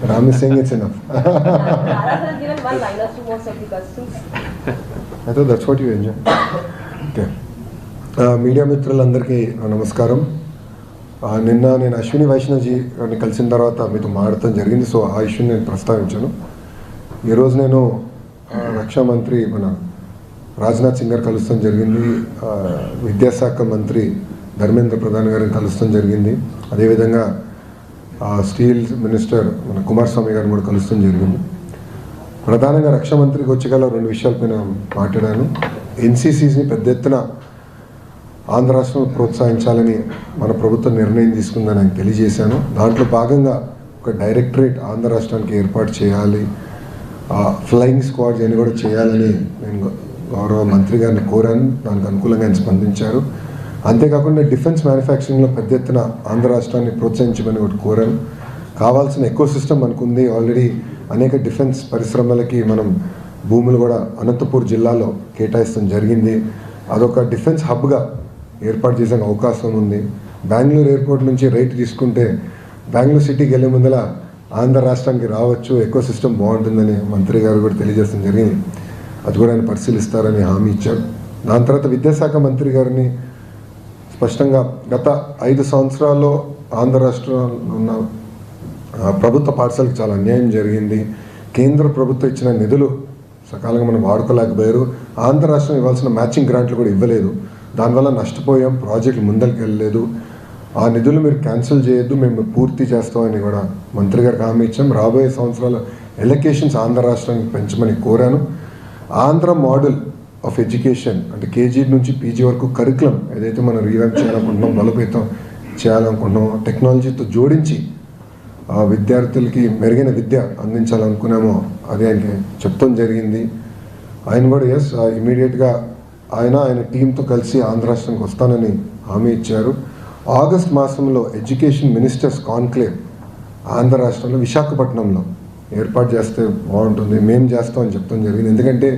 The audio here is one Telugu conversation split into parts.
Ram is saying it's enough. Has given one liners to most of the questions. I thought that's what you enjoy. Okay. Media మిత్రులందరికీ నమస్కారం. నిన్న నేను అశ్విని వైష్ణవ్జీ గారిని కలిసిన తర్వాత మీతో మాట్లాడటం జరిగింది. సో ఆ ఇష్యూని నేను ప్రస్తావించాను. ఈరోజు నేను రక్షా మంత్రి మన రాజ్నాథ్ సింగ్ గారు కలుస్తాం జరిగింది. విద్యాశాఖ మంత్రి ధర్మేంద్ర ప్రధాన్ గారిని కలుస్తాం జరిగింది. అదేవిధంగా స్టీల్ మినిస్టర్ మన కుమారస్వామి గారిని కూడా కలుస్తాం జరిగింది. ప్రధానంగా రక్షా మంత్రికి వచ్చేగల రెండు విషయాలపైన మాట్లాడాను. ఎన్సీసీని పెద్ద ఎత్తున ఆంధ్ర రాష్ట్రం ప్రోత్సహించాలని మన ప్రభుత్వం నిర్ణయం తీసుకుందని ఆయన తెలియజేశాను. దాంట్లో భాగంగా ఒక డైరెక్టరేట్ ఆంధ్ర రాష్ట్రానికి ఏర్పాటు చేయాలి, ఫ్లయింగ్ స్క్వాడ్స్ అని కూడా చేయాలని నేను గౌరవ మంత్రి గారిని కోరాను. దానికి అనుకూలంగా ఆయన స్పందించారు. అంతేకాకుండా డిఫెన్స్ మ్యానుఫ్యాక్చరింగ్లో పెద్ద ఎత్తున ఆంధ్ర రాష్ట్రాన్ని ప్రోత్సహించమని ఒకటి కోరాను. కావాల్సిన ఎకో సిస్టమ్ అనుకుంది. ఆల్రెడీ అనేక డిఫెన్స్ పరిశ్రమలకి మనం భూములు కూడా అనంతపూర్ జిల్లాలో కేటాయిస్తాం జరిగింది. అదొక డిఫెన్స్ హబ్గా ఏర్పాటు చేసే అవకాశం ఉంది. బెంగళూరు ఎయిర్పోర్ట్ నుంచి రైట్ తీసుకుంటే బెంగళూరు సిటీకి వెళ్ళే ముందర ఆంధ్ర రాష్ట్రానికి రావచ్చు, ఎకో సిస్టమ్ బాగుంటుందని మంత్రి గారు కూడా తెలియజేయడం జరిగింది. అది కూడా ఆయన పరిశీలిస్తారని హామీ ఇచ్చారు. దాని తర్వాత విద్యాశాఖ మంత్రి గారిని స్పష్టంగా గత 5 సంవత్సరాల్లో ఆంధ్ర రాష్ట్రంలో ఉన్న ప్రభుత్వ పాఠశాలకు చాలా అన్యాయం జరిగింది. కేంద్ర ప్రభుత్వం ఇచ్చిన నిధులు సకాలంగా మనం వాడుకోలేకపోయారు. ఆంధ్ర రాష్ట్రం ఇవ్వాల్సిన మ్యాచింగ్ గ్రాంట్లు కూడా ఇవ్వలేదు. దానివల్ల నష్టపోయాం, ప్రాజెక్టులు ముందరికి వెళ్ళలేదు. ఆ నిధులు మీరు క్యాన్సిల్ చేయొద్దు, మేము పూర్తి చేస్తామని కూడా మంత్రి గారికి హామీ ఇచ్చాం. రాబోయే సంవత్సరాల ఎలకేషన్స్ ఆంధ్ర రాష్ట్రానికి పెంచమని కోరాను. ఆంధ్ర మోడల్ ఆఫ్ ఎడ్యుకేషన్ అంటే కేజీ నుంచి పీజీ వరకు కరికులం ఏదైతే మనం రీవ్యాంప్ చేయాలనుకుంటున్నాం, బలోపేతం చేయాలనుకుంటున్నాం, టెక్నాలజీతో జోడించి విద్యార్థులకి మెరుగైన విద్య అందించాలనుకున్నామో అది ఆయనకి చెప్తాం జరిగింది. ఆయన కూడా ఇమీడియట్గా ఆయన టీంతో కలిసి ఆంధ్ర రాష్ట్రానికి వస్తానని హామీ ఇచ్చారు. ఆగస్ట్ మాసంలో ఎడ్యుకేషన్ మినిస్టర్స్ కాన్క్లేవ్ ఆంధ్ర రాష్ట్రంలో విశాఖపట్నంలో ఏర్పాటు చేస్తే బాగుంటుంది, మేము చేస్తామని చెప్తాం జరిగింది. ఎందుకంటే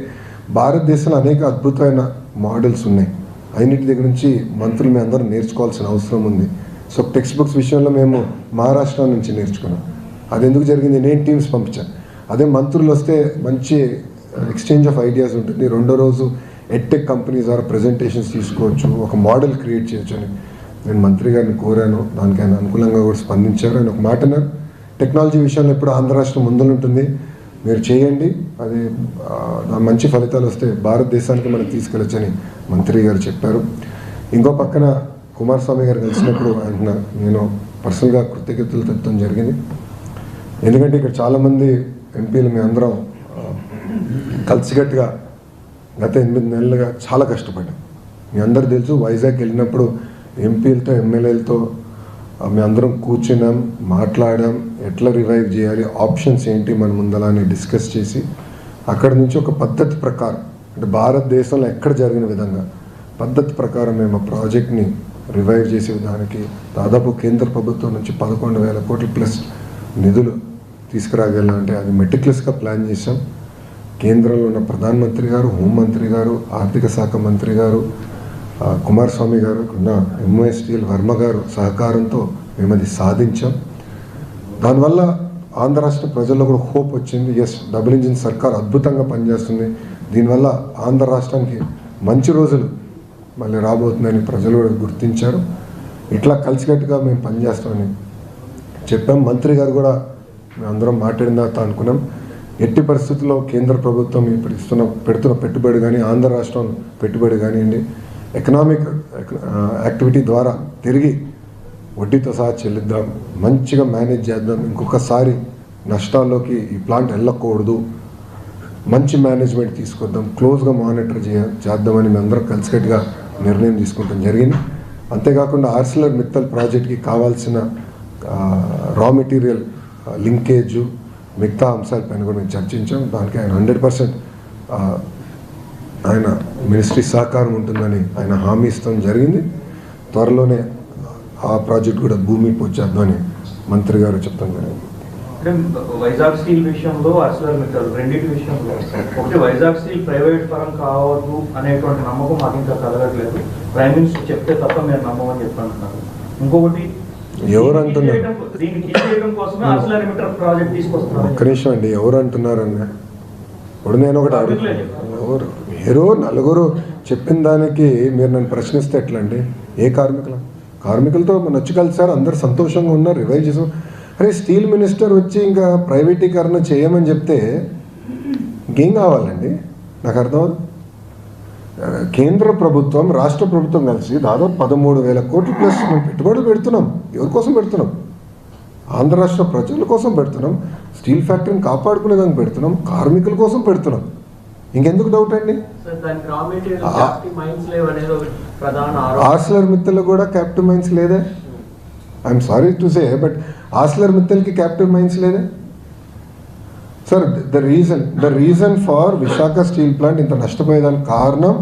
భారతదేశంలో అనేక అద్భుతమైన మోడల్స్ ఉన్నాయి. అన్నిటి దగ్గర నుంచి మంత్రులు మేము అందరూ నేర్చుకోవాల్సిన అవసరం ఉంది. సో టెక్స్ట్ బుక్స్ విషయంలో మేము మహారాష్ట్ర నుంచి నేర్చుకున్నాం. అది ఎందుకు జరిగింది, నేను టీమ్స్ పంపించాను. అదే మంత్రులు వస్తే మంచి ఎక్స్చేంజ్ ఆఫ్ ఐడియాస్ ఉంటుంది. రెండో రోజు ఎడ్టెక్ కంపెనీస్ ద్వారా ప్రజెంటేషన్స్ తీసుకోవచ్చు, ఒక మోడల్ క్రియేట్ చేయొచ్చు అని నేను మంత్రి గారిని కోరాను. దానికి ఆయన అనుకూలంగా కూడా స్పందించారు. ఆయన ఒక మాట అన్నారు, టెక్నాలజీ విషయంలో ఎప్పుడు ఆంధ్ర రాష్ట్రం ముందుంటుంది, మీరు చేయండి, అది మంచి ఫలితాలు వస్తే భారతదేశానికి మనం తీసుకెళ్ళొచ్చని మంత్రి గారు చెప్పారు. ఇంకో పక్కన కుమారస్వామి గారు కలిసినప్పుడు ఆయన నేను పర్సనల్గా కృతజ్ఞతలు తెప్పడం జరిగింది. ఎందుకంటే ఇక్కడ చాలామంది ఎంపీలు మేము అందరం కలిసికట్టుగా గత 8 నెలలుగా చాలా కష్టపడ్డాం. మీ అందరూ తెలుసు, వైజాగ్ వెళ్ళినప్పుడు ఎంపీలతో ఎమ్మెల్యేలతో మేము అందరం కూర్చున్నాం, మాట్లాడాం, ఎట్లా రివైవ్ చేయాలి, ఆప్షన్స్ ఏంటి మన ముందల అని డిస్కస్ చేసి అక్కడి నుంచి ఒక పద్ధతి ప్రకారం అంటే భారతదేశంలో ఎక్కడ జరిగిన విధంగా పద్ధతి ప్రకారం మేము ఆ ప్రాజెక్ట్ని రివైవ్ చేసే విధానికి దాదాపు కేంద్ర ప్రభుత్వం నుంచి 11,000 కోట్ల ప్లస్ నిధులు తీసుకురాగలంటే అది మెటిక్యులస్గా ప్లాన్ చేసాం. కేంద్రంలో ఉన్న ప్రధానమంత్రి గారు, హోంమంత్రి గారు, ఆర్థిక శాఖ మంత్రి గారు, కుమారస్వామి గారు, ఉన్న ఎంఓఎస్టీఎల్ వర్మ గారు సహకారంతో మేము అది సాధించాం. దానివల్ల ఆంధ్ర రాష్ట్ర ప్రజల్లో కూడా హోప్ వచ్చింది. డబుల్ ఇంజిన్ సర్కార్ అద్భుతంగా పనిచేస్తుంది, దీనివల్ల ఆంధ్ర రాష్ట్రానికి మంచి రోజులు మళ్ళీ రాబోతుందని ప్రజలు కూడా గుర్తించారు. ఇట్లా కలిసికట్టుగా మేము పనిచేస్తామని చెప్పాం. మంత్రి గారు కూడా మేము అందరం మాట్లాడిన తర్వాత అనుకున్నాం, ఎట్టి పరిస్థితుల్లో కేంద్ర ప్రభుత్వం ఇప్పుడు పెడుతున్న పెట్టుబడి కానీ ఆంధ్ర రాష్ట్రం పెట్టుబడి కానివ్వండి, ఎకనామిక్ యాక్టివిటీ ద్వారా తిరిగి వడ్డీతో సహా చెల్లిద్దాం, మంచిగా మేనేజ్ చేద్దాం, ఇంకొకసారి నష్టాల్లోకి ఈ ప్లాంట్ వెళ్ళకూడదు, మంచి మేనేజ్మెంట్ తీసుకొద్దాం, క్లోజ్గా మానిటర్ చేద్దామని మేము అందరం కలిసికట్టుగా నిర్ణయం తీసుకుంటాం జరిగింది. అంతేకాకుండా ఆర్సిలర్ మిత్తల్ ప్రాజెక్ట్కి కావాల్సిన రా మెటీరియల్ లింకేజు మిగతా అంశాలపైన కూడా మేము చర్చించాం. దానికి ఆయన 100% ఆయన మినిస్ట్రీ సహకారం ఉంటుందని ఆయన హామీ ఇస్తాం జరిగింది. త్వరలోనే ఆ ప్రాజెక్ట్ కూడా భూమి పూజ చేద్దామని మంత్రి గారు చెప్తాం జరిగింది. వైజాగ్ స్టీల్ విషయంలో ఆర్సిలర్ మిత్తల్ రెండింటి విషయంలో ఒకటి వైజాగ్ స్టీల్ ప్రైవేట్ పరం కావద్దు అనేటువంటి నమ్మకం మాకు ఇంకా కలగట్లేదు. ప్రైమ్ మినిస్టర్ చెప్తే తప్ప మీరు నమ్మమని చెప్పంటున్నారు. ఇంకొకటి ఎవరు అంటున్నారు? దీన్ని తీసేయడం కోసమే ఆర్సిలర్మిట్టల్ ప్రాజెక్ట్ తీసుకొస్తున్నారు. ఒక్క నిమిషం అండి, ఎవరు అంటున్నారన్న? ఇప్పుడు నేను ఒకటి అడుగుతాను, ఎవరు మీరు నలుగురు చెప్పిన దానికి మీరు నన్ను ప్రశ్నిస్తే ఎట్లా అండి? ఏ కార్మికులతో నచ్చి కలిసారు, అందరు సంతోషంగా ఉన్నారు, రివైవ్ చేసాం. అరే స్టీల్ మినిస్టర్ వచ్చి ఇంకా ప్రైవేటీకరణ చేయమని చెప్తే ఇంకేం కావాలండి? నాకు అర్థం. కేంద్ర ప్రభుత్వం రాష్ట్ర ప్రభుత్వం కలిసి దాదాపు 13,000 కోట్లు ప్లస్ మేము పెట్టుబడులు పెడుతున్నాం. ఎవరి కోసం పెడుతున్నాం? ఆంధ్ర రాష్ట్ర ప్రజల కోసం పెడుతున్నాం, స్టీల్ ఫ్యాక్టరీని కాపాడుకునేదానికి పెడుతున్నాం, కార్మికుల కోసం పెడుతున్నాం. ఇంకెందుకు డౌట్ అండి? ఆర్సిలర్ మిత్తల్ కూడా క్యాప్టివ్ మైన్స్ లేదే? I'm sorry to say, but Arcelor మిత్తల్కి క్యాప్టివ్ మైన్స్ లేదే? Sir, the reason for Visakha steel plant ఇంత నష్టపోయేదానికి కారణం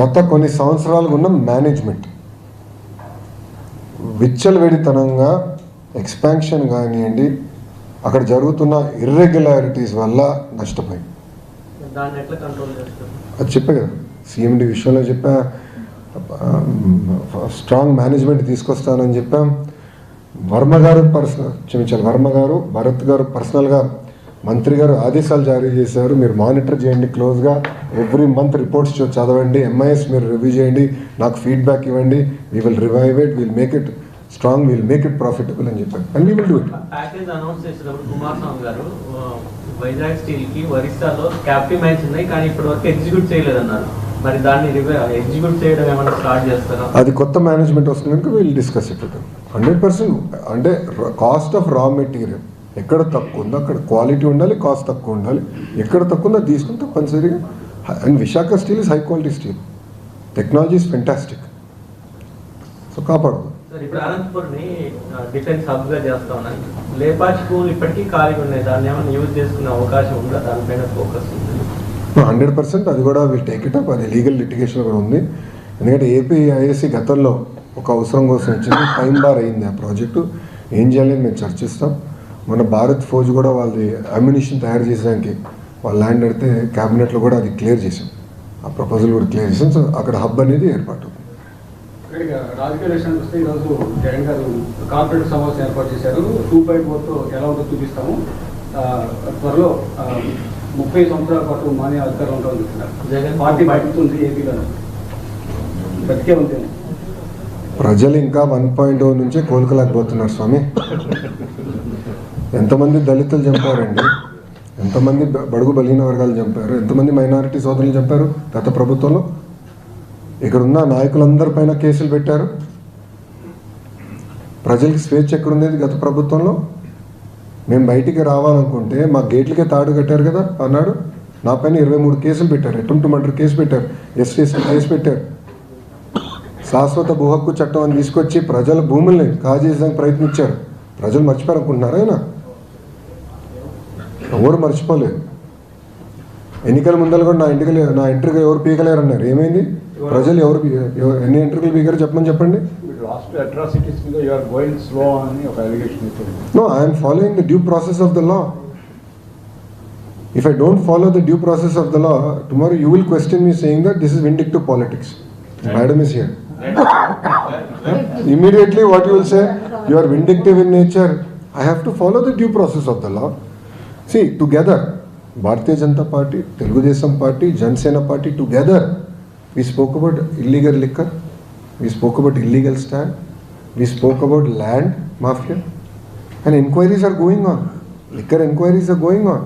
గత కొన్ని సంవత్సరాలుగా ఉన్న మేనేజ్మెంట్ విచ్చలవిడితనంగా ఎక్స్పాన్షన్ కానివ్వండి, అక్కడ జరుగుతున్న ఇర్రెగ్యులారిటీస్ వల్ల నష్టపోయింది. అది చెప్పే కదా సిఎండి విషయంలో చెప్పా, స్ట్రాంగ్ మేనేజ్మెంట్ తీసుకొస్తానని చెప్పాం. వర్మ గారు క్షమించాలి, భరత్ గారు పర్సనల్గా మంత్రి గారు ఆదేశాలు జారీ చేశారు, మీరు మానిటర్ చేయండి క్లోజ్గా, ఎవ్రీ మంత్ రిపోర్ట్స్ చదవండి, ఎంఐఎస్ మీరు రివ్యూ చేయండి, నాకు ఫీడ్బ్యాక్ ఇవ్వండి, we will revive it, will make it strong, will make it profitable అని చెప్పారు. And we will do it. Package announce చేసినప్పుడు కుమారస్వామి గారు వైజాగ్ స్టీల్ కి ఒరిస్సాలో క్యాప్టివ్ మైన్స్ ఉన్నాయి కానీ ఇప్పటి వరకు ఎగ్జిక్యూట్ చేయలేదన్నారు. మరి దాన్ని ఎగ్జిక్యూట్ చేయడం ఏమైనా స్టార్ట్ చేస్తారా? అది కొత్త మేనేజ్మెంట్ వస్తుంది కనుక వీళ్ళు డిస్కస్ ఇట్. 100% అంటే కాస్ట్ ఆఫ్ రా మెటీరియల్ ఎక్కడ తక్కువ ఉందో అక్కడ క్వాలిటీ ఉండాలి, కాస్ట్ తక్కువ ఉండాలి. ఎక్కడ తక్కువ ఉందో తీసుకుని తప్పనిసరిగా. And Visakha steel is high quality steel, technology is fantastic. So కాపాడదు. సార్, ఇప్పుడు అనంతపూర్ని డిఫెన్స్ హబ్గా చేస్తా ఉన్నాను. లేపాడ్ స్కూల్ ఇప్పటికీ ఖాళీగా ఉన్నాయి, దాన్ని ఏమైనా యూజ్ చేసుకునే అవకాశం ఉందా? దానిపైన ఫోకస్ ఉంది. 100% అది కూడా విల్ టేక్ ఇట్ అప్. అది లీగల్ లిటిగేషన్ కూడా ఉంది. ఎందుకంటే ఏపీఐఎస్సి గతంలో ఒక అవసరం కోసం ఇచ్చింది, టైం బార్ అయింది ఆ ప్రాజెక్టు. ఏం చేయాలని మేము చర్చిస్తాం. మన భారత్ ఫౌజ్ కూడా వాళ్ళది అమ్యునిషన్ తయారు చేసడానికి వాళ్ళ ల్యాండ్ అడితే క్యాబినెట్లో కూడా అది క్లియర్ చేసాం, ఆ ప్రపోజల్ కూడా క్లియర్ చేసాం. సో అక్కడ హబ్ అనేది ఏర్పాటు. రాజకీయ విషయానికి వస్తే ఈరోజు జగన్ గారు కార్పొరేట్ సమావేశం ఏర్పాటు చేశారు. 2.4తో ఎలా ఉందో చూపిస్తాము, త్వరలో 30 సంవత్సరాల పాటు మానే అధికారం ఉంటుందని చెప్తున్నారు. పార్టీ బతుకుతుంది ఏపీలో, బతికే ఉంది. ప్రజలు ఇంకా 1.0 నుంచే కోలుకోలేకపోతున్నారు స్వామి. ఎంతమంది దళితులు చంపారండి, ఎంతమంది బడుగు బలహీన వర్గాలు చంపారు, ఎంతమంది మైనారిటీ సోదరులు చంపారు గత ప్రభుత్వంలో. ఇక్కడున్న నాయకులందరి పైన కేసులు పెట్టారు. ప్రజలకి స్వేచ్ఛ ఎక్కడుండేది గత ప్రభుత్వంలో? మేము బయటికి రావాలనుకుంటే మా గేట్లకే తాడు కట్టారు కదా అన్నాడు. నా పైన 23 కేసులు పెట్టారు, అటెంప్ట్ మర్డర్ కేసు పెట్టారు, ఎస్టీసీ కేసు పెట్టారు. శాశ్వత భూ హక్కు చట్టం అని తీసుకొచ్చి ప్రజల భూముల్ని కాజేయడానికి ప్రయత్నించారు. ప్రజలు మర్చిపోయారు అనుకుంటున్నారా? ఆయన ఎవరు మర్చిపోలేదు. ఎన్నికల ముందర కూడా నా ఎంట్రీగా ఎవరు పీకలేరు అన్నారు. ఏమైంది? ప్రజలు ఎన్ని ఎంట్రీలు పీకారు చెప్పండి. No, I am following the due process of the law. If I don't follow the due process of the law, tomorrow you will question me saying that this is vindictive politics. Madam is here. Immediately what you will say, you are vindictive in nature. I have to follow the due process of the law. See, together, Bharatiya Janata Party, Telugu Desam Party, Jansena Party, together, we spoke about illegal liquor, we spoke about illegal stand, we spoke about land mafia, and inquiries are going on. Liquor inquiries are going on.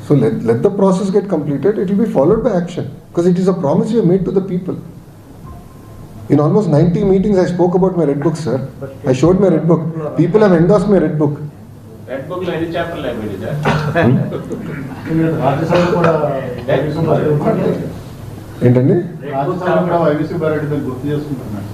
So let the process get completed. It will be followed by action because it is a promise we have made to the people. In almost 90 meetings, I spoke about my red book, sir. I showed my red book. People have endorsed my red book. Red book lo any chapter lo ayindi sir. Rajya Sabha కూడా ఏంటండి? రాజ్యసభ కూడా వైవిసి బారెడ్డి బిల్ గుర్తు చేసుకుంటున్నాడు.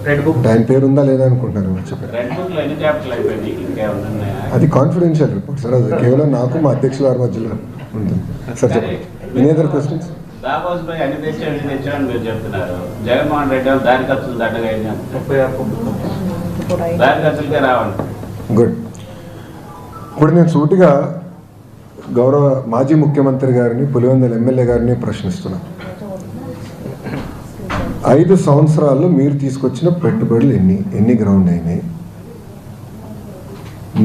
రెడ్ బుక్ ఆయన పేరు ఉందా లేదా అనుకుంటున్నారు చెప్పండి. రెడ్ బుక్ లో ఎన్ని చాప్టర్లు అయిపోయింది ఇంకేమైనా ఉన్నాయా? అది కాన్ఫిడెన్షియల్ రిపోర్ట్ సార్. అది కేవలం నాకు మా అధ్యక్షుల వారి మధ్యలో ఉంటుంది సార్. చెప్పండి. Any other questions? దాబాస్ పై అన్ని తెచ్చాడని మీరు చెప్తున్నారు. జగన్మోహన్ రెడ్డి దారి ఖర్చులు దట్టగా అయింది. 36 దారి ఖర్చులకే రావండి. గుడ్. ఇప్పుడు నేను సూటిగా గౌరవ మాజీ ముఖ్యమంత్రి గారిని, పులివెందుల ఎమ్మెల్యే గారిని ప్రశ్నిస్తున్నాను. 5 సంవత్సరాల్లో మీరు తీసుకొచ్చిన పెట్టుబడులు ఎన్ని గ్రౌండ్ అయినాయి?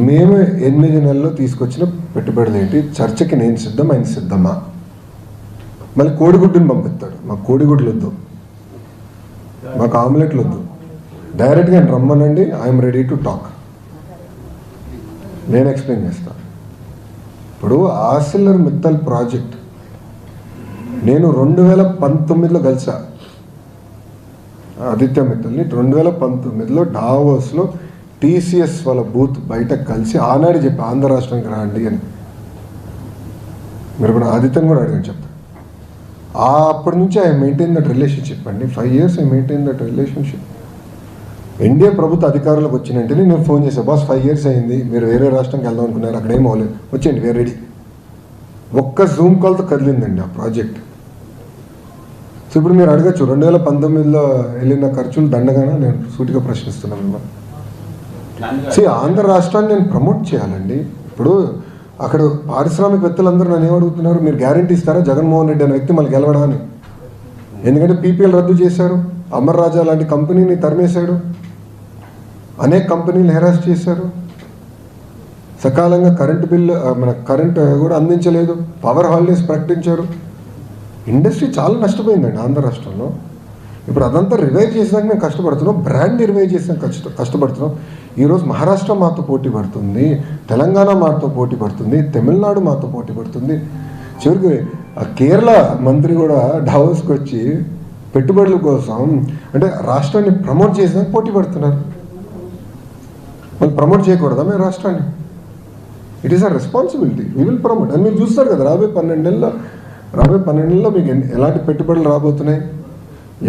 మేము 8 నెలల్లో తీసుకొచ్చిన పెట్టుబడులు ఏంటి? చర్చకి నేను సిద్ధం, ఆయన సిద్ధమా? మళ్ళీ కోడిగుడ్డుని పంపిస్తాడు. మాకు కోడిగుడ్లు వద్దు, మాకు ఆమ్లెట్లు వద్దు, డైరెక్ట్గా ఆయన రమ్మనండి, ఐఎమ్ రెడీ టు టాక్. నేను ఎక్స్ప్లెయిన్ చేస్తాను. ఇప్పుడు ఆర్సిలర్ మిత్తల్ ప్రాజెక్ట్ నేను 2019లో కలిసా ఆదిత్య మిత్తల్ని. 2019లో డావోస్లో టీసీఎస్ వాళ్ళ బూత్ బయట కలిసి ఆనాడు చెప్పి ఆంధ్ర రాష్ట్రానికి రాండి అని. మీరు కూడా ఆదిత్యని కూడా అడిగాను చెప్తాను. అప్పటి నుంచి ఐ మెయింటైన్ దట్ రిలేషన్షిప్ అండి. 5 years I maintain that relationship. NDA ప్రభుత్వ అధికారంలోకి వచ్చిన వెంటనే నేను ఫోన్ చేశాను, బాస్ 5 years అయింది, మీరు వేరే రాష్ట్రానికి వెళ్దాం అనుకున్నారు, అక్కడ ఏం అవ్వలేదు, వచ్చేయండి, వేరే రెడీ. ఒక్క జూమ్ కాల్తో కదిలిందండి ఆ ప్రాజెక్ట్. సో ఇప్పుడు మీరు అడగచ్చు 2019లో వెళ్ళిన ఖర్చులు దండగానే నేను సూటిగా ప్రశ్నిస్తున్నాను మిమ్మల్ని. ఆంధ్ర రాష్ట్రాన్ని నేను ప్రమోట్ చేయాలండి. ఇప్పుడు అక్కడ పారిశ్రామికవేత్తలందరూ నన్ను ఏమడుగుతున్నారు, మీరు గ్యారంటీ ఇస్తారా జగన్మోహన్ రెడ్డి అనే వ్యక్తి మళ్ళీ గెలవడాన్ని? ఎందుకంటే పీపీఎల్ రద్దు చేశారు, అమర్ రాజా లాంటి కంపెనీని తరిమేశాడు, అనేక కంపెనీలు హెరాస్ చేశారు, సకాలంగా కరెంటు బిల్లు మన కరెంట్ కూడా అందించలేదు, పవర్ హాలిడేస్ ప్రకటించారు. ఇండస్ట్రీ చాలా నష్టపోయిందండి ఆంధ్ర రాష్ట్రంలో. ఇప్పుడు అదంతా రివైవ్ చేసినాక మేము కష్టపడుతున్నాం, బ్రాండ్ రివైవ్ చేసినాక కష్టపడుతున్నాం. ఈరోజు మహారాష్ట్ర మాతో పోటీ పడుతుంది, తెలంగాణ మాతో పోటీ పడుతుంది, తమిళనాడు మాతో పోటీ పడుతుంది. చివరికి కేరళ మంత్రి కూడా డావోస్కి వచ్చి పెట్టుబడుల కోసం అంటే రాష్ట్రాన్ని ప్రమోట్ చేసినాక పోటీ పడుతున్నారు. వాళ్ళు ప్రమోట్ చేయకూడదా మేము రాష్ట్రాన్ని? It is a responsibility, we will promote. అని మీరు చూస్తారు కదా రాబోయే 12 నెలల్లో మీకు ఎలాంటి పెట్టుబడులు రాబోతున్నాయి,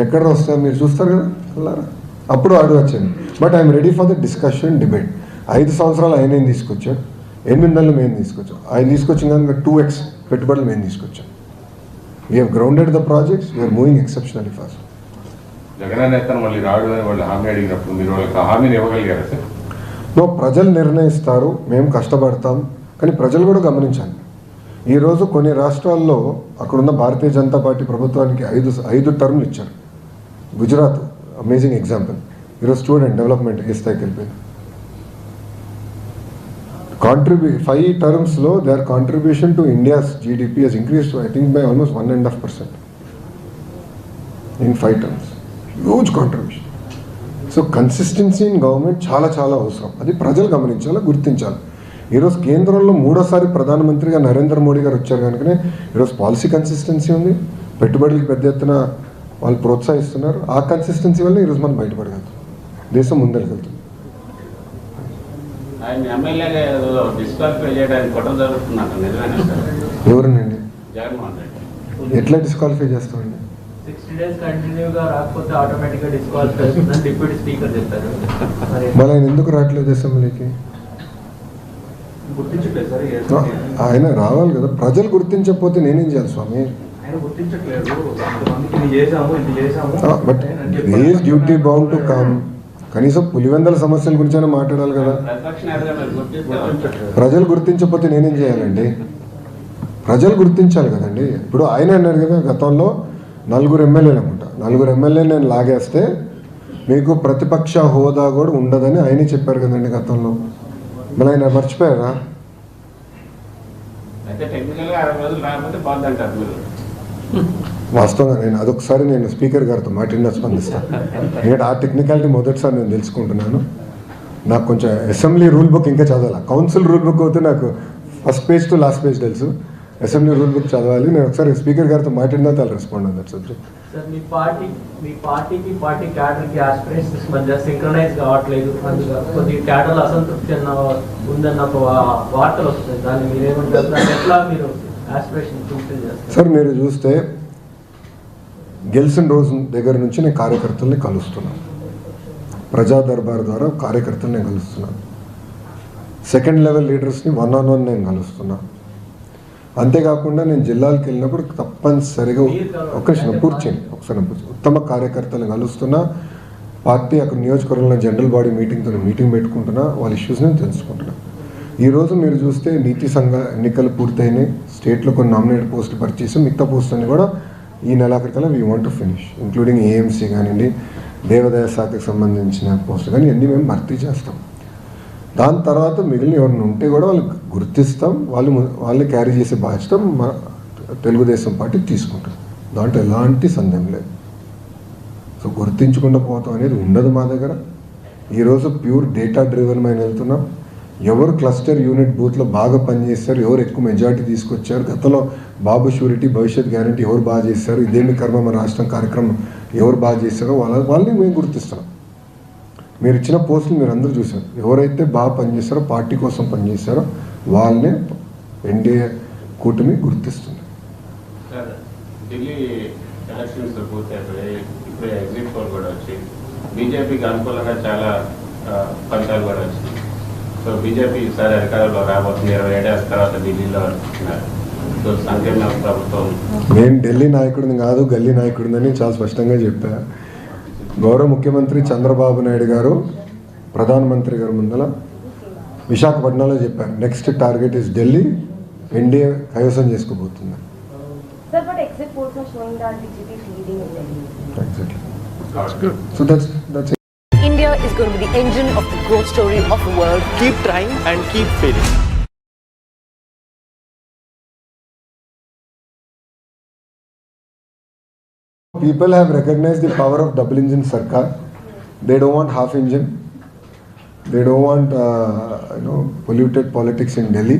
ఎక్కడ వస్తాయో మీరు చూస్తారు కదా అలా. అప్పుడు అడగచ్చండి. But I'm ready for the discussion, debate. 5 సంవత్సరాలు ఆయన ఏం తీసుకొచ్చాడు, 8 నెలలు మేము తీసుకొచ్చాం. ఆయన తీసుకొచ్చిన కనుక 2x పెట్టుబడులు మేము తీసుకొచ్చాం. We have grounded the projects, we're moving exceptionally fast. Jagan నేతను మళ్ళీ రాడు అని వాళ్ళు హామీ అడిగినప్పుడు మీరు వాళ్ళకి హామీని ఇవ్వగలిగారా సార్? ప్రజలు నిర్ణయిస్తారు, మేము కష్టపడతాం. కానీ ప్రజలు కూడా గమనించాలి, ఈరోజు కొన్ని రాష్ట్రాల్లో అక్కడున్న భారతీయ జనతా పార్టీ ప్రభుత్వానికి 5 టర్మ్లు ఇచ్చారు. Gujarat amazing example. ఈరోజు స్టూడెంట్ డెవలప్మెంట్ ఏ స్థాయికి వెళ్ళిపోయింది. 5 termsలో their contribution to India's GDP has increased I think by almost 1.5% in 5 terms. Huge contribution. So consistency in government చాలా చాలా అవసరం. అది ప్రజలు గమనించాలి, గుర్తించాలి. ఈరోజు కేంద్రంలో 3వసారి ప్రధానమంత్రిగా నరేంద్ర మోడీ గారు వచ్చారు కనుకనే ఈరోజు పాలసీ కన్సిస్టెన్సీ ఉంది, పెట్టుబడులకు పెద్ద ఎత్తున వాళ్ళు ప్రోత్సహిస్తున్నారు. ఆ కన్సిస్టెన్సీ వల్ల ఈరోజు మనం బయటపడగలుగుతాం, దేశం ముందరికెళ్తుంది. ఆయన ఎమ్మెల్యేగా డిస్క్వాలిఫై చేయడానికి కుట్ర జరుగుతున్నట్టు నిజమేనా సార్? ఎవరినండి? జగన్మోహన్ రెడ్డి. ఎట్లా డిస్క్వాలిఫై చేస్తామండి? 60 days కంటిన్యూగా రాకపోతే ఆటోమేటిక్గా డిస్క్వాలిఫై అవుతుందని డిప్యూటీ స్పీకర్ చెప్పారు. మళ్ళీ ఆయన ఎందుకు రావట్లేదు అసెంబ్లీకి? గుర్తించట్లేదు సార్. ఆయన రావాలి కదా. ప్రజలు గుర్తించకపోతే నేనేం చేయాలి స్వామి? ఆయన గుర్తించట్లేదు. కొంతమందికి ఇది చేసాము, ఇది చేసాము. But is duty bound to come. కనీసం పులివెందల సమస్యల గురించి అయినా మాట్లాడాలి కదా. ప్రతిపక్ష నేతగా మీరు గుర్తించట్లేదు. ప్రజలు గుర్తించకపోతే నేనేం చేయాలండి? ప్రజలు గుర్తించాలి కదండి. ఇప్పుడు ఆయన అన్నారు కదా, గతంలో 4 ఎమ్మెల్యేలు అనుకుంటా, 4 ఎమ్మెల్యేలు నేను లాగేస్తే మీకు ప్రతిపక్ష హోదా కూడా ఉండదని ఆయనే చెప్పారు కదండి గతంలో. మళ్ళీ ఆయన మర్చిపోయారా? అయితే టెక్నికల్గా 60 రోజులు రాకపోతే బాగుంది అంటారు మీరు. వాస్తవంగా నేను స్పీకర్ గారితో మాట్లాడినా స్పందిస్తాను. ఎందుకంటే ఆ టెక్నికాలిటీ మొదటిసారి నేను తెలుసుకుంటున్నాను. నాకు కొంచెం అసెంబ్లీ రూల్ బుక్ ఇంకా చదవాలి. కౌన్సిల్ రూల్ బుక్ అయితే నాకు first page to last page తెలుసు. అసెంబ్లీ రూల్ బుక్ చదవాలి. నేను ఒకసారి స్పీకర్ గారితో మాట్లాడినా వాళ్ళు రెస్పాండ్ అవుతారు సబ్జెక్ట్. సార్ మీ పార్టీకి క్యాడర్కి ఆస్పిరేషన్స్ మధ్య సింక్రనైజ్ కావట్లేదు, అందులో కొద్దిగా క్యాడర్లు అసంతృప్తి ఉందన్న వార్తలు వస్తాయి. దాన్ని మీరేమంటారు? దాన్ని ఎట్లా మీరు ఆస్పిరేషన్ ఫుల్ఫిల్ చేస్తారు? సార్ మీరు చూస్తే గెలిచిన రోజు దగ్గర నుంచి నేను కార్యకర్తల్ని కలుస్తున్నాను. ప్రజా దర్బార్ ద్వారా కార్యకర్తల్ని నేను కలుస్తున్నాను. సెకండ్ లెవెల్ లీడర్స్ని 1-on-1 నేను కలుస్తున్నాను. అంతేకాకుండా నేను జిల్లాలకు వెళ్ళినప్పుడు తప్పనిసరిగా ఒకసారి ఉత్తమ కార్యకర్తలను కలుస్తున్నా. పార్టీ అక్కడ నియోజకవర్గంలో జనరల్ బాడీ మీటింగ్ పెట్టుకుంటున్నా, వాళ్ళ ఇష్యూస్ని తెలుసుకుంటున్నా. ఈరోజు మీరు చూస్తే నీతి సంఘ ఎన్నికలు పూర్తయినాయి. స్టేట్లో కొన్ని నామినేటెడ్ పోస్టులు పరిచేసి మిగతా పోస్టులని కూడా ఈ నెలాఖరికల్లా we want to finish, including AMC కానివ్వండి, దేవాదాయ శాఖకు సంబంధించిన పోస్టులు కానీ ఇవన్నీ మేము భర్తీ చేస్తాం. దాని తర్వాత మిగిలిన ఎవరిని ఉంటే కూడా వాళ్ళు గుర్తిస్తాం, వాళ్ళని క్యారీ చేసే బాధ్యత మన తెలుగుదేశం పార్టీ తీసుకుంటాం. దాంట్లో ఎలాంటి సందేహం లేదు. సో గుర్తించకుండా పోతాం అనేది ఉండదు మా దగ్గర. ఈరోజు ప్యూర్ డేటా డ్రివెన్ మేము వెళ్తున్నాం. ఎవరు క్లస్టర్ యూనిట్ బూత్లో బాగా పనిచేస్తారు, ఎవరు ఎక్కువ మెజారిటీ తీసుకొచ్చారు, గతంలో బాబు షూరిటీ భవిష్యత్ గ్యారంటీ ఎవరు బాగా చేశారు, ఇదేమి కర్మ మన రాష్ట్రం కార్యక్రమం ఎవరు బాగా చేశారో వాళ్ళని మేము గుర్తిస్తున్నాం. మీరు ఇచ్చిన పోస్టులు మీరు అందరూ చూసారు. ఎవరైతే బాగా పనిచేస్తారో, పార్టీ కోసం పనిచేస్తారో వాళ్ళనే ఎన్డీఏ కూటమి గుర్తిస్తుంది. సార్, ఢిల్లీ ఎలక్షన్స్ పూర్తయిపోయి ఇప్పుడు ఎగ్జిట్ పోల్ కూడా వచ్చి బీజేపీకి అనుకూలంగా చాలా ఫలితాలు కూడా వచ్చినాయి. సో బీజేపీ ఈసారి అధికారంలో రాబోతుంది 27 ఏళ్ళ తర్వాత ఢిల్లీలో అంటున్నారు. సో సంకీర్ణ ప్రభుత్వం. నేను ఢిల్లీ నాయకుడిని కాదు, గల్లీ నాయకుడిని చాలా స్పష్టంగా చెప్పా. గౌరవ ముఖ్యమంత్రి చంద్రబాబు నాయుడు గారు ప్రధానమంత్రి గారి ముందర విశాఖపట్నంలో చెప్పారు, next target is Delhi, NDA కైవసం చేసుకోబోతుంది. Sir, but exit polls are showing that BJP is leading in Delhi. Exactly. That's good. So that's it. India is going to be the engine of the growth story of the world. Keep trying and keep failing. People have recognized the power of double engine Sarkar. They don't want half engine. They don't want polluted politics in Delhi.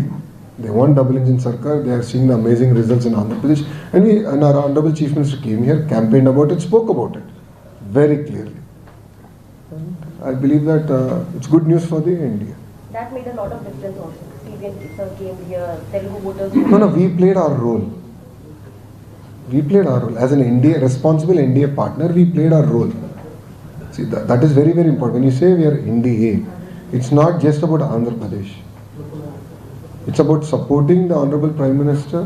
They want double engine Sarkar. They are seeing the amazing results in Andhra Pradesh. And our Honorable Chief Minister came here, campaigned about it, spoke about it very clearly. And I believe that it's good news for the India. That made a lot of difference also. CBN sir came here, Telugu voters. No, we played our role. We played our role. As an responsible NDA partner, we played our role. See, that is very, very important. When you say we are NDA, it's not just about Andhra Pradesh. It's about supporting the Honorable Prime Minister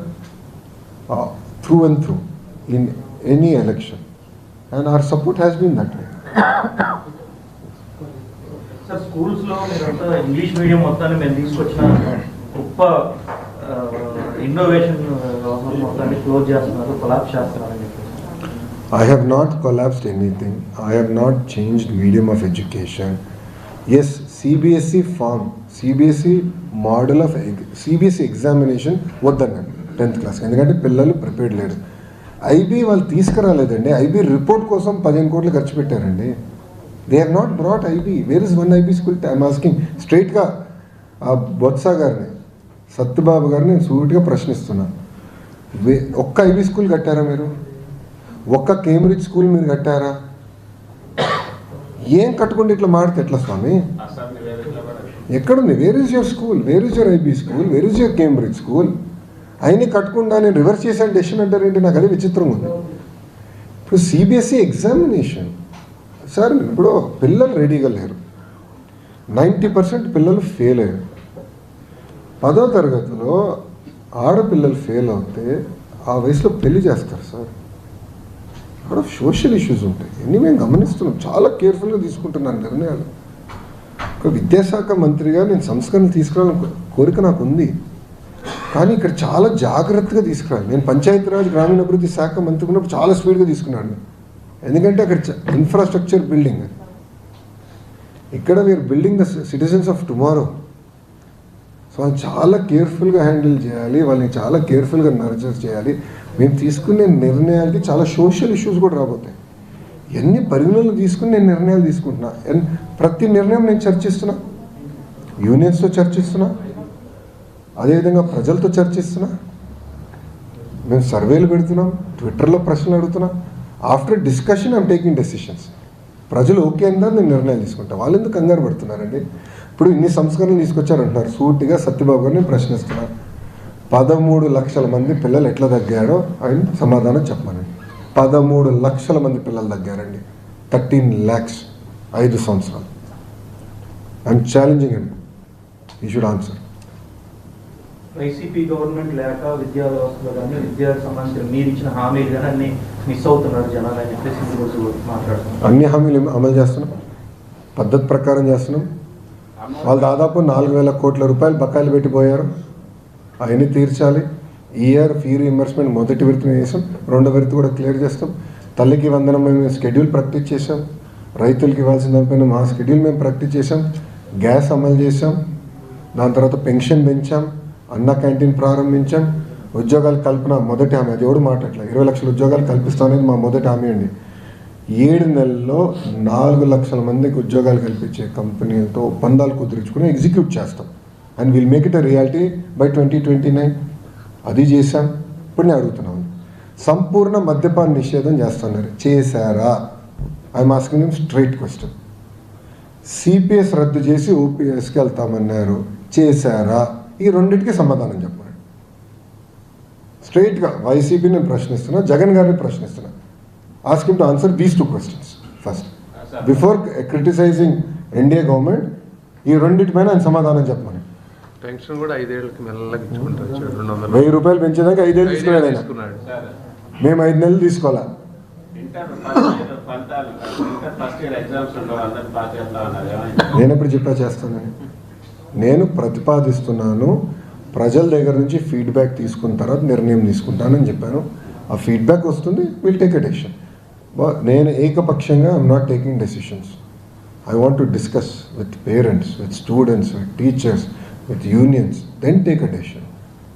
through and through in any election. And our support has been that way. Sir, స్కూల్స్లో మీరంతా ఇంగ్లీష్ మీడియం మొత్తాన్ని మేము తీసుకొచ్చిన గొప్ప ఇన్నోవేషన్ మొత్తాన్ని క్లోజ్ చేస్తున్నారు, కొలాప్స్ చేస్తున్నారని చెప్పి. I have not collapsed anything. I have not changed medium of education. Yes, CBSE form, CBSE model of CBSE examination వద్దన్నాను 10th క్లాస్, ఎందుకంటే పిల్లలు ప్రిపేర్డ్ లేరు. ఐబీ వాళ్ళు తీసుకురాలేదండి. ఐబీ రిపోర్ట్ కోసం 15 కోట్లు ఖర్చు పెట్టారండి. They have not brought IB. Where is one IB school? I'm asking స్ట్రైట్గా ఆ బొత్స గారిని, సత్యబాబు గారిని నేను సూటిగా ప్రశ్నిస్తున్నా. ఒక్క ఐబీ స్కూల్ కట్టారా మీరు? ఒక్క కేంబ్రిడ్జ్ స్కూల్ మీరు కట్టారా? ఏం కట్టుకుంటే ఇట్లా మాడితే ఎట్లా స్వామి? ఎక్కడుంది? Where is your school? Where is your IB school? Where is your Cambridge school? అయినా కట్టకుండా నేను రివర్స్ చేశాను డెసిషన్ అంటారేంటి? నాకు అదే విచిత్రంగా ఉంది. ఇప్పుడు సిబిఎస్ఈ ఎగ్జామినేషన్ సార్, ఇప్పుడు పిల్లలు రెడీగా లేరు. 90% పిల్లలు ఫెయిల్ అయ్యారు. 10వ తరగతిలో ఆడపిల్లలు ఫెయిల్ అవుతే ఆ వయసులో పెళ్లి చేస్తారు సార్. అక్కడ సోషల్ ఇష్యూస్ ఉంటాయి. ఇన్ని మేము గమనిస్తున్నాం, చాలా కేర్ఫుల్గా తీసుకుంటున్నాను నిర్ణయాలు. ఒక విద్యాశాఖ మంత్రిగా నేను సంస్కరణలు తీసుకురావాలని కోరిక నాకు ఉంది, కానీ ఇక్కడ చాలా జాగ్రత్తగా తీసుకురావాలి. నేను పంచాయతీరాజ్ గ్రామీణాభివృద్ధి శాఖ మంత్రి ఉన్నప్పుడు చాలా స్పీడ్గా తీసుకున్నాను, ఎందుకంటే అక్కడ ఇన్ఫ్రాస్ట్రక్చర్ బిల్డింగ్. ఇక్కడ we're building the citizens of tomorrow. So అది చాలా కేర్ఫుల్గా హ్యాండిల్ చేయాలి, వాళ్ళని చాలా కేర్ఫుల్గా నర్చర్ చేయాలి. మేము తీసుకునే నిర్ణయాలకి చాలా సోషల్ ఇష్యూస్ కూడా రాబోతాయి. ఎన్ని పరిగణనలు తీసుకుని నేను నిర్ణయాలు తీసుకుంటున్నా. ప్రతి నిర్ణయం నేను చర్చిస్తున్నా, యూనియన్స్తో చర్చిస్తున్నా, అదేవిధంగా ప్రజలతో చర్చిస్తున్నా. మేము సర్వేలు పెడుతున్నాం, ట్విట్టర్లో ప్రశ్నలు అడుగుతున్నాం. After discussion I'm taking decisions. ప్రజలు ఓకే అందా నేను నిర్ణయాలు తీసుకుంటా. వాళ్ళు ఎందుకు కంగారు పడుతున్నారండి? ఇప్పుడు ఇన్ని సంస్కరణలు తీసుకొచ్చారంటున్నారు. సూటిగా సత్యబాబు గారిని ప్రశ్నిస్తున్నారు. 13 లక్షల మంది పిల్లలు ఎట్లా తగ్గారో ఆయన సమాధానం చెప్పమనండి. 13 లక్షల మంది పిల్లలు తగ్గారండి. 13 lakhs 5 సంవత్సరాలు. I'm challenging him, you should answer. YCP government లేక విద్యా వ్యవస్థలో కానీ విద్యాకు సంబంధించిన మీరు ఇచ్చిన హామీలు కానీ అన్ని మిస్ అవుతున్నారు జనాలు అని చెప్పేసి ఈరోజు మాట్లాడుతున్నాం. అన్ని హామీలు అమలు చేస్తున్నాం, పద్ధతి ప్రకారం చేస్తున్నాం. వాళ్ళు దాదాపు 4,000 కోట్ల రూపాయలు బకాయిలు పెట్టిపోయారు, అవన్నీ తీర్చాలి. ఈ ఇయర్ ఫీ రీఎంబర్స్మెంట్ మొదటి విడతను చేసాం, రెండో విడత కూడా క్లియర్ చేస్తాం. తల్లికి వందనం మేము షెడ్యూల్ ప్రాక్టీస్ చేసాం, రైతులకి ఇవ్వాల్సిన దానిపైన మా షెడ్యూల్ మేము ప్రాక్టీస్ చేసాం, గ్యాస్ అమలు చేసాం, దాని తర్వాత పెన్షన్ పెంచాం, అన్న క్యాంటీన్ ప్రారంభించాం, ఉద్యోగాల కల్పన మొదటి హామీ, అది ఎవడు మాట్లాడలే, 20 లక్షల ఉద్యోగాలు కల్పిస్తాం అనేది మా మొదటి హామీ అండి. 7 నెలల్లో 4 లక్షల మందికి ఉద్యోగాలు కల్పించే కంపెనీలతో ఒప్పందాలు కుదుర్చుకుని ఎగ్జిక్యూట్ చేస్తాం. And will make it a reality by 2029. అది చేశాం. ఇప్పుడు నేను అడుగుతున్నాను, సంపూర్ణ మద్యపాన నిషేధం చేస్తున్నారు, చేశారా? I'm asking him straight question. CPS రద్దు చేసి ఓపీఎస్కి వెళ్తామన్నారు, చేశారా? ఈ రెండింటికి సమాధానం చెప్పండి స్ట్రైట్గా. వైసీపీ నేను ప్రశ్నిస్తున్నా, జగన్ గారిని ప్రశ్నిస్తున్నా. Ask him to answer these 2 questions first before criticising NDA government. ఈ రెండింటిపైన ఆయన సమాధానం చెప్పమని. పెన్షన్ కూడా 5 ఏళ్ళకి మెల్లగా ఇచ్చుకుంటారు. 1000 రూపాయలు పెంచేదాకా 5 ఏళ్ళు తీసుకున్నాడు ఆయన. మేము 5 నెలలు తీసుకోవాలా? నేను ఎప్పుడు చెప్పా చేస్తానని. నేను ప్రతిపాదిస్తున్నాను, ప్రజల దగ్గర నుంచి ఫీడ్బ్యాక్ తీసుకున్న తర్వాత నిర్ణయం తీసుకుంటానని చెప్పాను. ఆ ఫీడ్బ్యాక్ వస్తుంది, విల్ టేక్ ఎ డెసిషన్. నేను ఏకపక్షంగా I'm not taking decisions. I want to discuss with parents, with students, with teachers, with unions, then take a decision.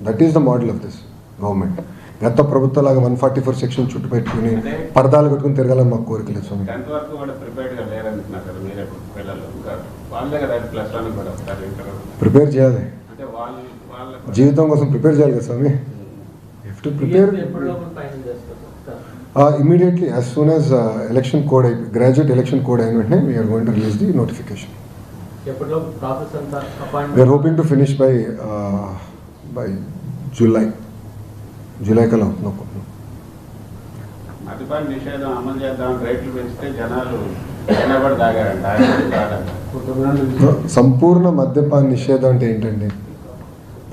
That is the model of this government. గత ప్రభుత్వంలాగా 144 సెక్షన్ చుట్టూ పెట్టుకుని పరదాలు కట్టుకుని తిరగాలని మాకు కోరిక లేదు స్వామి. ప్రిపేర్ చేయాలి, జీవితం కోసం ప్రిపేర్ చేయాలి కదా స్వామి. To prepare immediately as soon as election code, graduate election code అయిన వెంటనే we are going to release the notification. We are hoping to finish by July కల్లా అవుతుంది. మద్యపాన నిషేధం అమలు చేద్దాం, రేట్లు పెంచితే జనాలు ఎన్నబడి తాగారంట. సంపూర్ణ మద్యపాన నిషేధం అంటే ఏంటండి?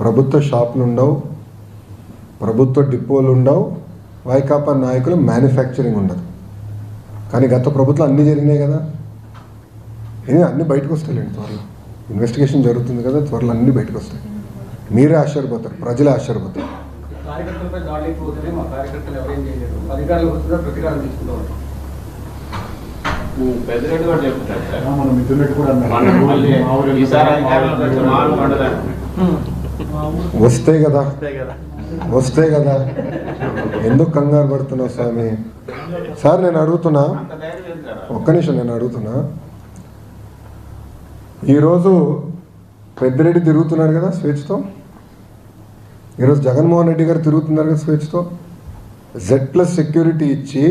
ప్రభుత్వ షాపులు ఉండవు, ప్రభుత్వ డిపోలు ఉండవు, వైకాపా నాయకులు మ్యానుఫ్యాక్చరింగ్ ఉండదు. కానీ గత ప్రభుత్వం అన్నీ జరిగినాయి కదా, అన్నీ బయటకు వస్తాయండి. త్వరలో ఇన్వెస్టిగేషన్ జరుగుతుంది కదా, త్వరలో అన్నీ బయటకు వస్తాయి. మీరే ఆశ్చర్యపోతారు, ప్రజలే ఆశ్చర్యపోతారు. కార్యకర్తలపై దాడులు పోతేనే మా కార్యకర్తలు ఎవరేం చేయలేరు, అధికారులు వస్తుందో ప్రతికారం తీసుకుంటూ ఉంటారు. పెద్దరెడ్డి కూడా చెప్తారు సార్, మనం మిత్రులు కూడా వస్తే కదా ఎందుకు కంగారు పడుతున్నావు స్వామి? సార్ నేను అడుగుతున్నా, ఒక్క నిమిషం నేను అడుగుతున్నా. ఈరోజు పెద్దిరెడ్డి తిరుగుతున్నారు కదా స్వేచ్ఛతో, ఈరోజు జగన్మోహన్ రెడ్డి గారు తిరుగుతున్నారు కదా స్వేచ్ఛతో. Z+ సెక్యూరిటీ ఇచ్చి,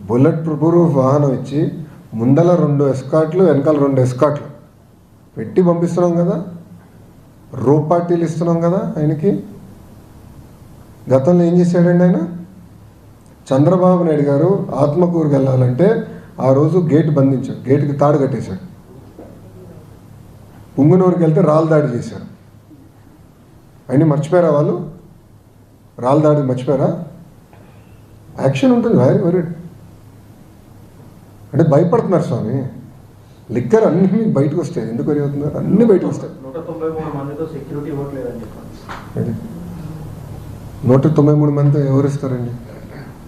బుల్లెట్ ప్రూఫ్ వాహనం ఇచ్చి, ముందల 2 ఎస్కాట్లు, వెనకాల 2 ఎస్కాట్లు పెట్టి పంపిస్తున్నాం కదా, పార్టీలు ఇస్తున్నాం కదా ఆయనకి. గతంలో ఏం చేశాడండి ఆయన? చంద్రబాబు నాయుడు గారు ఆత్మకూరుకి వెళ్ళాలంటే ఆ రోజు గేట్ బంధించాడు, గేటుకి తాడు కట్టేశాడు. పుంగునూరుకి వెళ్తే రాళ్ళ దాడి చేశారు. అయినా మర్చిపోయారా వాళ్ళు? రాళ్ళ దాడి మర్చిపోయారా? యాక్షన్ ఉంటుంది, వెరీ అంటే భయపడుతున్నారు స్వామి. లిక్కర్ అన్ని మీకు బయటకు వస్తాయి. ఎందుకు వరి అవుతున్నారు? అన్ని బయటకు వస్తాయి. 193 మందితో సెక్యూరిటీ ఇవ్వట్లేదని చెప్పండి. 193 మందితో ఎవరు ఇస్తారండి?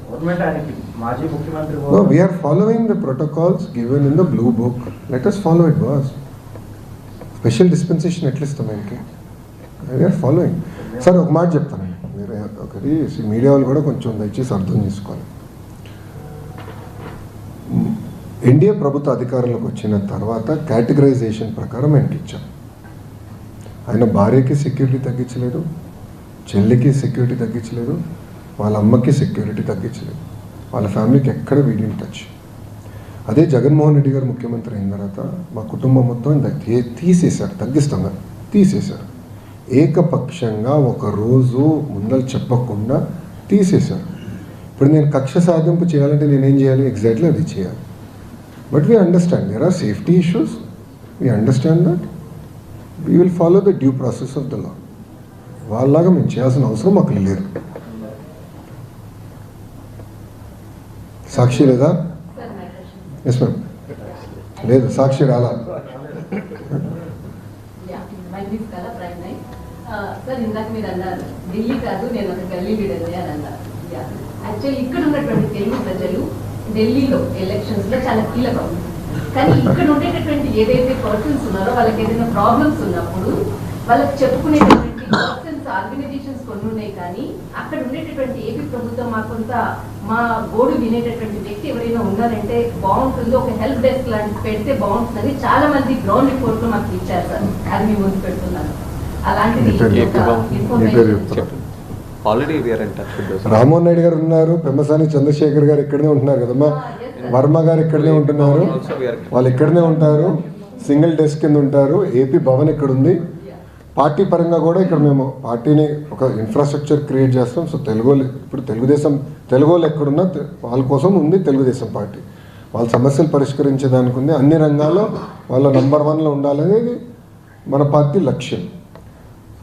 గవర్నమెంట్ ఆయనకి మాజీ ముఖ్యమంత్రి. No, we are following the protocols given in the blue book. Let us follow it, boss. Special dispensation ఎట్లా ఇస్తాం ఆయనకి? We are following. సార్ ఒక మాట చెప్తానండి, మీరు ఒకటి మీడియా వాళ్ళు కూడా కొంచెం దయచేసి అర్థం చేసుకోవాలి. ఎన్డీఏ ప్రభుత్వ అధికారంలోకి వచ్చిన తర్వాత కేటగరైజేషన్ ప్రకారం ఆయనకి ఇచ్చాం. ఆయన భార్యకి సెక్యూరిటీ తగ్గించలేదు, చెల్లికి సెక్యూరిటీ తగ్గించలేదు, వాళ్ళ అమ్మకి సెక్యూరిటీ తగ్గించలేదు, వాళ్ళ ఫ్యామిలీకి ఎక్కడ వీడియో టచ్. అదే జగన్మోహన్ రెడ్డి గారు ముఖ్యమంత్రి అయిన తర్వాత మా కుటుంబం మొత్తం తీసేశారు, తగ్గిస్తాం కదా, తీసేశారు. ఏకపక్షంగా ఒకరోజు ముందర చెప్పకుండా తీసేశారు. ఇప్పుడు నేను కక్ష సాధింపు చేయాలంటే నేనేం చేయాలి? ఎగ్జాక్ట్లీ అది చేయాలి. But we understand there are safety issues, we understand that, we will follow the due process of the law. వాళ్ళలాగా మేము చేయాల్సిన అవసరం మాకు లేదు. సాక్షి లేదా? Yes ma'am. లేదు, సాక్షి రాలా. సార్ ఇందాక మీరు అన్నారు ఢిల్లీ కాదు నేను ఒక గల్లీ లీడర్ని అని అన్నారు. యాక్చువల్లీ ఇక్కడ ఉన్నటువంటి తెలుగు ప్రజలు ఢిల్లీలో ఎలక్షన్స్ లో చాలా కీలకం. కానీ ఇక్కడ ఉండేటటువంటి ఏదైతే పర్సన్స్ ఉన్నారో వాళ్ళకి ఏదైనా ప్రాబ్లమ్స్ ఉన్నప్పుడు వాళ్ళకి చెప్పుకునేటటువంటి పర్సన్స్ ఆర్గనైజేషన్స్ కొన్ని ఉన్నాయి. కానీ అక్కడ ఉండేటటువంటి ఏపీ ప్రభుత్వం మా గోడు వినేటటువంటి వ్యక్తి ఎవరైనా ఉన్నారంటే బాగుంటుందో ఒక హెల్ప్ డెస్క్ లాంటి పెడితే బాగుంటుందని చాలా మంది గ్రౌండ్ రిపోర్ట్ లో మాకు ఇచ్చారు సార్. అది మీ ముందు పెడుతున్నాను. అలాంటిది already we're in touch with those. Rammohan Naidu garu ఉన్నారు, పెమ్మసాని చంద్రశేఖర్ గారు ఇక్కడనే ఉంటున్నారు కదమ్మా, వర్మ గారు ఇక్కడనే ఉంటున్నారు, వాళ్ళు ఇక్కడనే ఉంటారు, సింగిల్ డెస్క్ కింద ఉంటారు. ఏపీ భవన్ ఇక్కడ ఉంది. పార్టీ పరంగా కూడా ఇక్కడ మేము పార్టీని ఒక ఇన్ఫ్రాస్ట్రక్చర్ క్రియేట్ చేస్తాం. సో ఇప్పుడు తెలుగు వాళ్ళు ఎక్కడున్నా వాళ్ళ కోసం ఉంది తెలుగుదేశం పార్టీ. వాళ్ళ సమస్యలు పరిష్కరించేదానికి ఉంది. అన్ని రంగాల్లో వాళ్ళ నంబర్ 1లో ఉండాలనేది మన పార్టీ లక్ష్యం.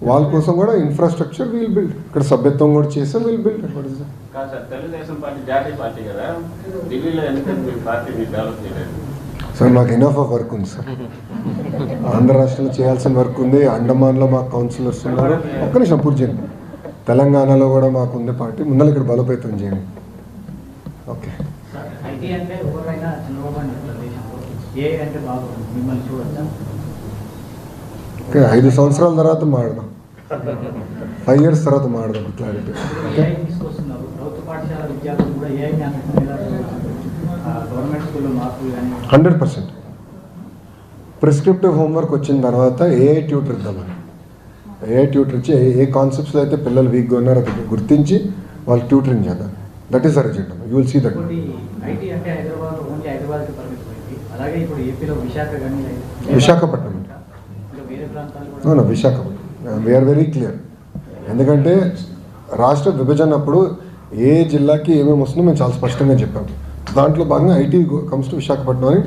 వాళ్ళ కోసం కూడా ఇన్ఫ్రాస్ట్రక్చర్ వీల్ బిల్డ్. ఇక్కడ సభ్యత్వం కూడా చేసాం, వీల్ బిల్డ్. కాదు సార్, తెలుగుదేశం పార్టీ జాతీయ పార్టీ కదా, ఢిల్లీలో ఎందుకంటే మీ పార్టీని డెవలప్ చేయలేదు? సార్ మాకు ఇనఫ్ ఆఫ్ వర్క్ ఉంది సార్. ఆంధ్ర రాష్ట్రంలో చేయాల్సిన వర్క్ ఉంది. అండమాన్లో మాకు కౌన్సిలర్స్ ఉన్నారు. ఒక్క నిమిషం పూర్తి చేయండి. తెలంగాణలో కూడా మాకు ఉంది పార్టీ. ముందర ఇక్కడ బలోపేతం చేయండి. ఓకే. ఐటీ అంటే ఎవరైనా చంద్రబాబు దేశంలో ఏ అంటే బాగుంది మిమ్మల్ని చూడొచ్చా? ఓకే, 5 సంవత్సరాల తర్వాత మాడదాం, 5 years తర్వాత మాడదాం క్లారిటీ. తీసుకొస్తున్నారు ప్రభుత్వ పాఠశాల విద్యార్థులు కూడా ఏ గవర్నమెంట్ స్కూల్లో మార్పులు కానీ 100%. ప్రిస్క్రిప్టివ్ హోంవర్క్ వచ్చిన తర్వాత ఏఐ ట్యూటర్ ఇద్దామని. ఏఐ ట్యూటర్ ఇచ్చి ఏ కాన్సెప్ట్స్లో అయితే పిల్లలు వీక్గా ఉన్నారో అది గుర్తించి వాళ్ళకి ట్యూటరింగ్ చేద్దాం. That is our agenda. You will see that. IT అంటే హైదరాబాద్ ఓన్లీ హైదరాబాద్కి పరిమితమైంది. అలాగే ఇప్పుడు ఏపీలో విశాఖ కానీ విశాఖపట్నం వేరే ప్రాంతాలు అవునా విశాఖపట్నం వీఆర్ వెరీ క్లియర్. ఎందుకంటే రాష్ట్ర విభజన అప్పుడు ఏ జిల్లాకి ఏమేమి వస్తుందో మేము చాలా స్పష్టంగా చెప్పాం. దాంట్లో భాగంగా ఐటీ కమ్స్ టు విశాఖపట్నం అని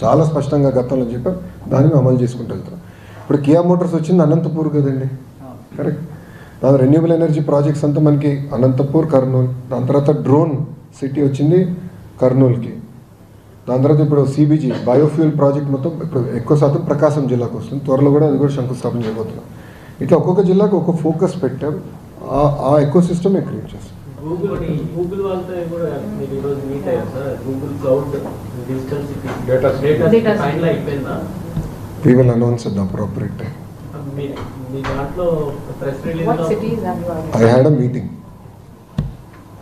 చాలా స్పష్టంగా గతంలో చెప్పాం. దాన్ని మేము అమలు చేసుకుంటూ వెళ్తాం. ఇప్పుడు కియా మోటార్స్ వచ్చింది అనంతపూర్ కదండి, కరెక్ట్. దాని రెన్యూబుల్ ఎనర్జీ ప్రాజెక్ట్స్ అంతా మనకి అనంతపూర్, కర్నూలు. దాని తర్వాత డ్రోన్ సిటీ వచ్చింది కర్నూలుకి. దాని తర్వాత ఇప్పుడు సిబిజీ బయోఫ్యూల్ ప్రాజెక్ట్ మొత్తం ఇప్పుడు ఎక్కువ శాతం ప్రకాశం జిల్లాకు వస్తుంది. త్వరలో కూడా అది కూడా శంకుస్థాపన చేయబోతున్నాం. ఇట్లా ఒక్కొక్క జిల్లాకు ఒక ఫోకస్ పెట్టాం. ఆ ఎకో సిస్టమ్ క్రియేట్ చేస్తాం. గూగుల్ వాళ్ళతో కూడా మీరు ఈరోజు మీట్ అయ్యారు sir. Google cloud digital city data final అయిపోయిందా? We will announce at the appropriate time. మీ దాంట్లో press release What cities have you I had a meeting.